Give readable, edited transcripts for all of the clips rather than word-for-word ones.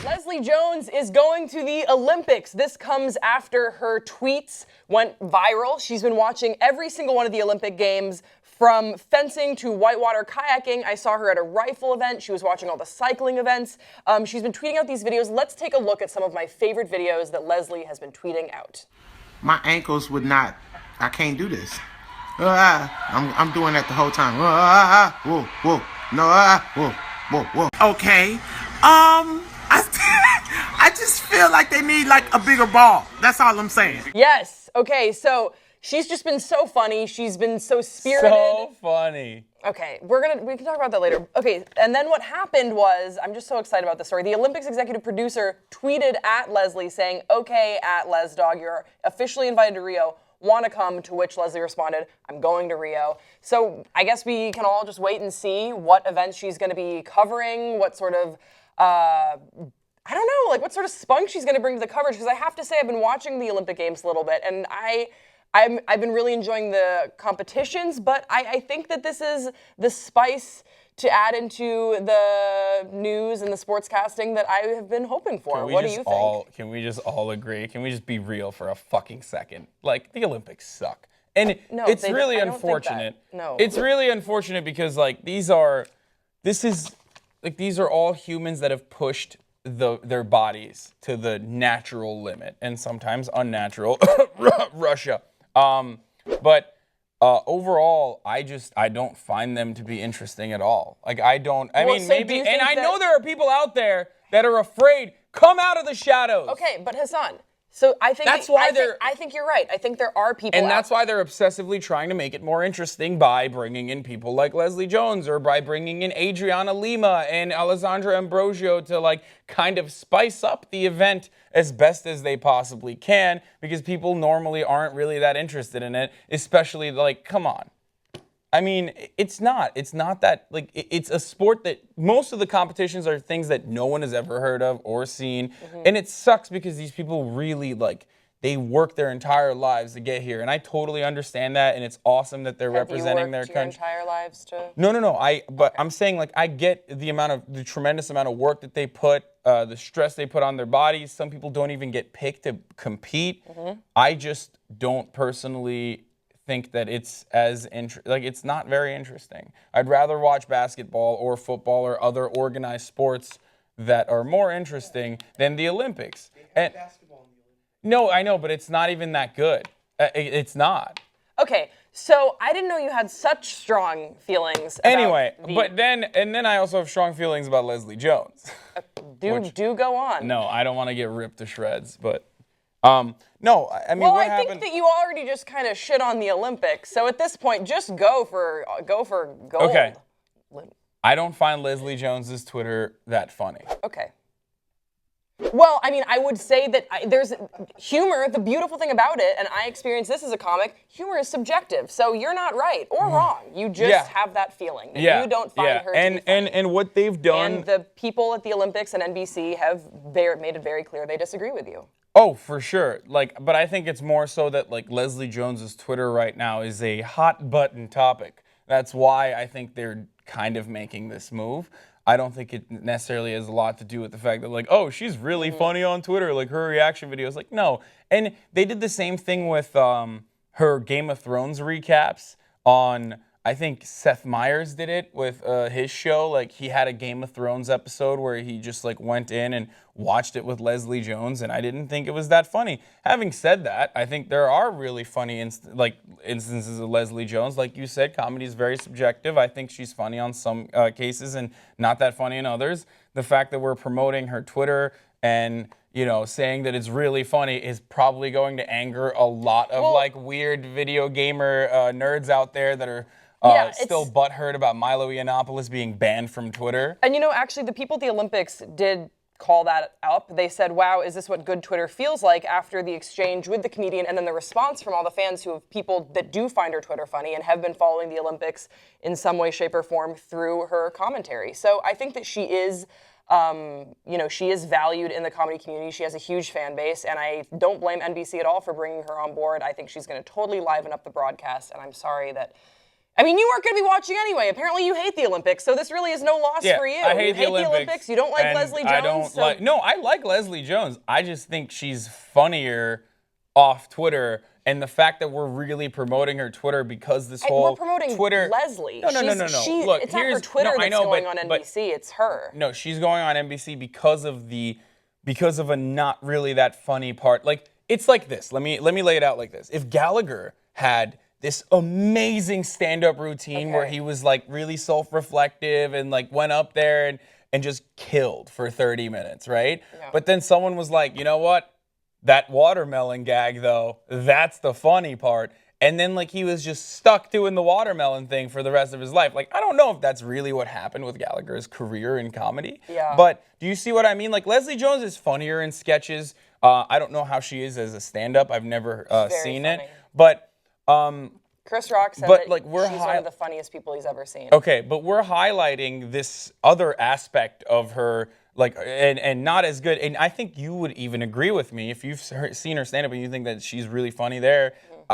Leslie Jones is going to the Olympics. This comes after her tweets went viral. She's been watching every single one of the Olympic Games, from fencing to whitewater kayaking. I saw her at a rifle event. She was watching all the cycling events. She's been tweeting out these videos. Let's take a look at some of my favorite videos that Leslie has been tweeting out. My ankles would not, I can't do this. I'm doing that the whole time. Whoa, whoa, no, whoa, whoa. Okay, I just feel like they need like a bigger ball. That's all I'm saying. Yes. Okay. So she's just been so funny. She's been so spirited. So funny. Okay, we can talk about that later. Okay, and then what happened was, I'm just so excited about this story. The Olympics executive producer tweeted at Leslie saying, "Okay, at LesDog, you're officially invited to Rio. Want to come?" To which Leslie responded, "I'm going to Rio." So I guess we can all just wait and see what events she's going to be covering, what sort of I don't know, like what sort of spunk she's going to bring to the coverage. Because I have to say, I've been watching the Olympic Games a little bit, and I've been really enjoying the competitions, but I think that this is the spice to add into the news and the sportscasting that I have been hoping for. What do you think? Can we just all agree? Can we just be real for a fucking second? Like, the Olympics suck. And it's really unfortunate. No. It's really unfortunate because, like, these are all humans that have pushed their bodies to the natural limit and sometimes unnatural. Russia. But overall, I don't find them to be interesting at all. Like, I know there are people out there that are afraid. Come out of the shadows. Okay, but Hassan, so I think I think you're right. I think there are people, and that's why they're obsessively trying to make it more interesting by bringing in people like Leslie Jones or by bringing in Adriana Lima and Alessandra Ambrosio to like kind of spice up the event as best as they possibly can, because people normally aren't really that interested in it, especially like, come on. I mean, it's not that, like, it's a sport that most of the competitions are things that no one has ever heard of or seen. Mm-hmm. And it sucks because these people really, like, they work their entire lives to get here. And I totally understand that. And it's awesome that they're representing their country. Your entire lives to? No. I'm saying, like, I get the tremendous amount of work that they put, the stress they put on their bodies. Some people don't even get picked to compete. Mm-hmm. I just don't personally think that it's it's not very interesting. I'd rather watch basketball or football or other organized sports that are more interesting than the Olympics. And basketball in the Olympics. No, I know, but it's not even that good. It's not. Okay, so I didn't know you had such strong feelings about but then I also have strong feelings about Leslie Jones. Do go on. No, I don't want to get ripped to shreds, but no, I mean, well, I think that you already just kind of shit on the Olympics. So at this point, just go for gold. Okay. I don't find Leslie Jones's Twitter that funny. Okay. Well, I mean, I would say that there's humor. The beautiful thing about it, and I experienced this as a comic, humor is subjective. So you're not right or wrong. You just have that feeling. You don't find her to be funny. And what they've done. And the people at the Olympics and NBC have made it very clear they disagree with you. Oh, for sure. But I think it's more so that like Leslie Jones's Twitter right now is a hot button topic. That's why I think they're kind of making this move. I don't think it necessarily has a lot to do with the fact that like, oh, she's really funny on Twitter, like her reaction videos. Like, no. And they did the same thing with her Game of Thrones recaps on, I think Seth Meyers did it with his show. Like, he had a Game of Thrones episode where he just like went in and watched it with Leslie Jones, and I didn't think it was that funny. Having said that, I think there are really funny instances of Leslie Jones. Like you said, comedy is very subjective. I think she's funny on some cases and not that funny in others. The fact that we're promoting her Twitter and saying that it's really funny is probably going to anger a lot of like weird video gamer nerds out there that are still butthurt about Milo Yiannopoulos being banned from Twitter. And actually the people at the Olympics did call that up. They said, wow, is this what good Twitter feels like, after the exchange with the comedian and then the response from all the fans who have people that do find her Twitter funny and have been following the Olympics in some way, shape, or form through her commentary. So I think that she is, she is valued in the comedy community. She has a huge fan base, and I don't blame NBC at all for bringing her on board. I think she's going to totally liven up the broadcast, and I'm sorry that I mean, you weren't going to be watching anyway. Apparently, you hate the Olympics, so this really is no loss for you. I hate you the Olympics. You don't like and Leslie Jones. I don't like. No, I like Leslie Jones. I just think she's funnier off Twitter, and the fact that we're really promoting her Twitter because this whole we're promoting Twitter. Leslie. No. Look, it's not her Twitter that's going on NBC. It's her. No, she's going on NBC because of a not really that funny part. Like, it's like this. Let me lay it out like this. If Gallagher had this amazing stand-up routine where he was like really self-reflective and like went up there and just killed for 30 minutes, right? Yeah. But then someone was like, you know what? That watermelon gag though, that's the funny part. And then like he was just stuck doing the watermelon thing for the rest of his life. Like, I don't know if that's really what happened with Gallagher's career in comedy. Yeah. But do you see what I mean? Like, Leslie Jones is funnier in sketches. I don't know how she is as a stand-up. I've never seen funny. It. But Chris Rock said that like, she's one of the funniest people he's ever seen. Okay, but we're highlighting this other aspect of her, like, and not as good. And I think you would even agree with me if you've seen her stand up and you think that she's really funny there.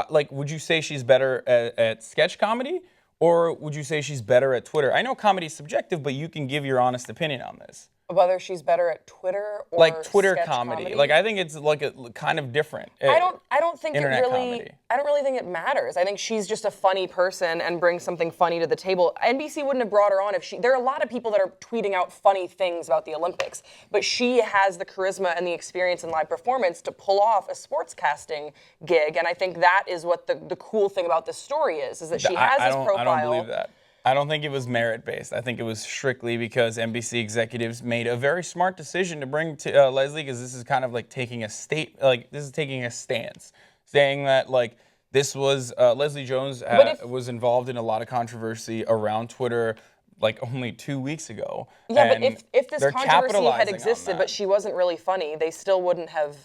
Like, would you say she's better at sketch comedy, or would you say she's better at Twitter? I know comedy's subjective, but you can give your honest opinion on this. Whether she's better at Twitter or like Twitter sketch comedy. Like, I think it's like a kind of different. I don't think internet it really. Comedy. I don't really think it matters. I think she's just a funny person and brings something funny to the table. NBC wouldn't have brought her on if she. There are a lot of people that are tweeting out funny things about the Olympics, but she has the charisma and the experience in live performance to pull off a sportscasting gig, and I think that is what the cool thing about this story is that she has this profile. I don't believe that. I don't think it was merit-based. I think it was strictly because NBC executives made a very smart decision to bring to Leslie, because this is kind of like taking a stance, saying that like this was Leslie Jones was involved in a lot of controversy around Twitter like only 2 weeks ago. Yeah, but if this controversy had existed, but she wasn't really funny, they still wouldn't have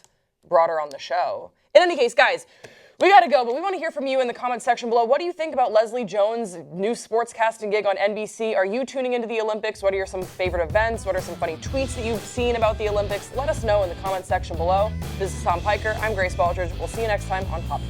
brought her on the show. In any case, guys, we gotta go, but we want to hear from you in the comments section below. What do you think about Leslie Jones' new sportscasting gig on NBC? Are you tuning into the Olympics? What are your some favorite events? What are some funny tweets that you've seen about the Olympics? Let us know in the comments section below. This is Tom Piker. I'm Grace Baldridge. We'll see you next time on Pop.